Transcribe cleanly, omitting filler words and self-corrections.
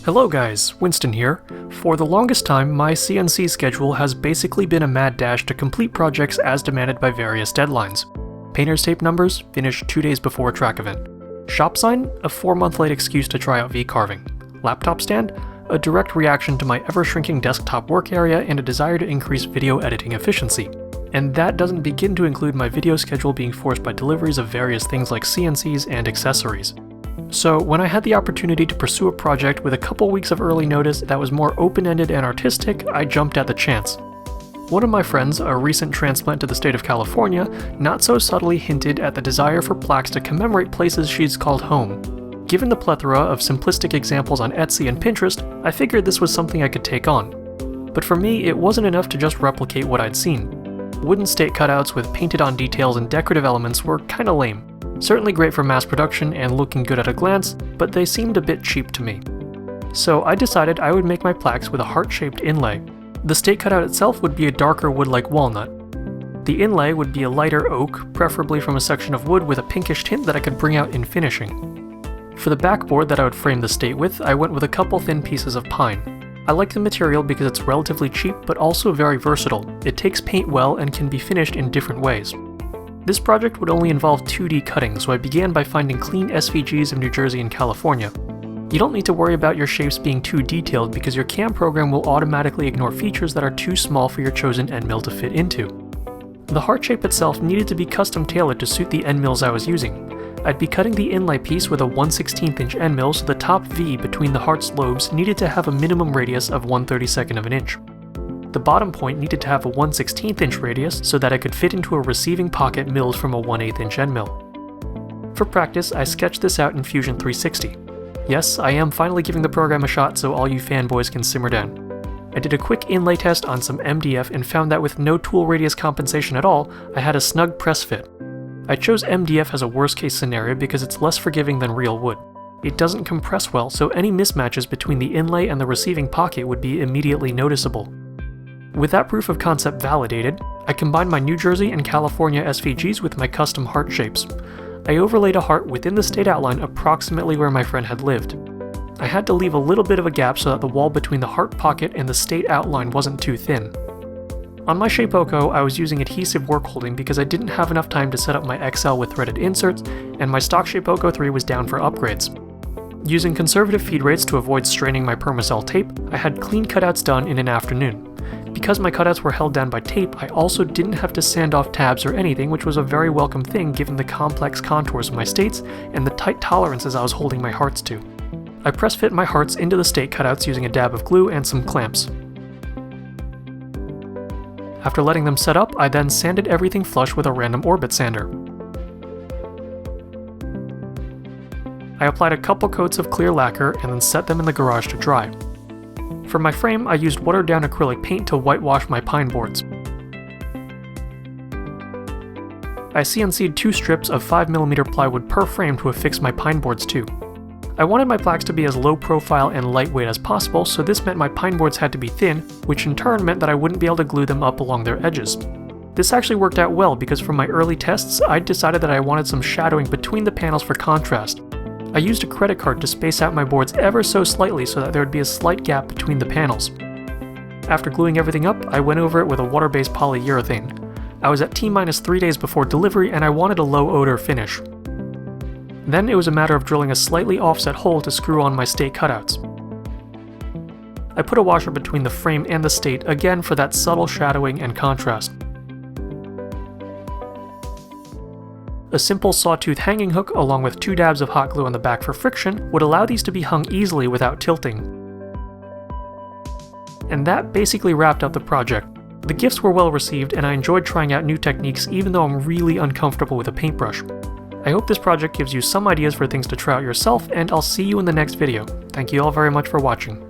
Hello guys, Winston here. For the longest time, my CNC schedule has basically been a mad dash to complete projects as demanded by various deadlines. Painter's tape numbers, finished 2 days before a track event. Shop sign, a 4-month late excuse to try out V-carving. Laptop stand, a direct reaction to my ever-shrinking desktop work area and a desire to increase video editing efficiency. And that doesn't begin to include my video schedule being forced by deliveries of various things like CNCs and accessories. So when I had the opportunity to pursue a project with a couple weeks of early notice that was more open-ended and artistic, I jumped at the chance. One of my friends, a recent transplant to the state of California, not so subtly hinted at the desire for Plaques to commemorate places she's called home. Given the plethora of simplistic examples on Etsy and Pinterest, I figured this was something I could take on. But for me, it wasn't enough to just replicate what I'd seen. Wooden stake cutouts with painted-on details and decorative elements were kinda lame. Certainly great for mass production and looking good at a glance, but they seemed a bit cheap to me. So I decided I would make my plaques with a heart-shaped inlay. The stake cutout itself would be a darker wood like walnut. The inlay would be a lighter oak, preferably from a section of wood with a pinkish tint that I could bring out in finishing. For the backboard that I would frame the stake with, I went with a couple thin pieces of pine. I like the material because it's relatively cheap but also very versatile. It takes paint well and can be finished in different ways. This project would only involve 2D cutting, so I began by finding clean SVGs of New Jersey and California. You don't need to worry about your shapes being too detailed because your CAM program will automatically ignore features that are too small for your chosen end mill to fit into. The heart shape itself needed to be custom tailored to suit the end mills I was using. I'd be cutting the inlay piece with a 1/16 inch end mill, so the top V between the heart's lobes needed to have a minimum radius of 1/32 of an inch. The bottom point needed to have a 1/16 inch radius so that I could fit into a receiving pocket milled from a 1/8 inch end mill. For practice, I sketched this out in Fusion 360. Yes, I am finally giving the program a shot so all you fanboys can simmer down. I did a quick inlay test on some MDF and found that with no tool radius compensation at all, I had a snug press fit. I chose MDF as a worst case scenario because it's less forgiving than real wood. It doesn't compress well, so any mismatches between the inlay and the receiving pocket would be immediately noticeable. With that proof of concept validated, I combined my New Jersey and California SVGs with my custom heart shapes. I overlaid a heart within the state outline approximately where my friend had lived. I had to leave a little bit of a gap so that the wall between the heart pocket and the state outline wasn't too thin. On my Shapeoko, I was using adhesive work holding because I didn't have enough time to set up my XL with threaded inserts, and my stock Shapeoko 3 was down for upgrades. Using conservative feed rates to avoid straining my Permacell tape, I had clean cutouts done in an afternoon. Because my cutouts were held down by tape, I also didn't have to sand off tabs or anything, which was a very welcome thing given the complex contours of my states and the tight tolerances I was holding my hearts to. I press fit my hearts into the stake cutouts using a dab of glue and some clamps. After letting them set up, I then sanded everything flush with a random orbit sander. I applied a couple coats of clear lacquer and then set them in the garage to dry. For my frame, I used watered-down acrylic paint to whitewash my pine boards. I CNC'd 2 strips of 5mm plywood per frame to affix my pine boards to. I wanted my plaques to be as low profile and lightweight as possible, so this meant my pine boards had to be thin, which in turn meant that I wouldn't be able to glue them up along their edges. This actually worked out well because from my early tests, I'd decided that I wanted some shadowing between the panels for contrast. I used a credit card to space out my boards ever so slightly so that there would be a slight gap between the panels. After gluing everything up, I went over it with a water-based polyurethane. I was at T-3 days before delivery and I wanted a low odor finish. Then it was a matter of drilling a slightly offset hole to screw on my stake cutouts. I put a washer between the frame and the stake again for that subtle shadowing and contrast. A simple sawtooth hanging hook along with 2 dabs of hot glue on the back for friction would allow these to be hung easily without tilting. And that basically wrapped up the project. The gifts were well received and I enjoyed trying out new techniques even though I'm really uncomfortable with a paintbrush. I hope this project gives you some ideas for things to try out yourself, and I'll see you in the next video. Thank you all very much for watching.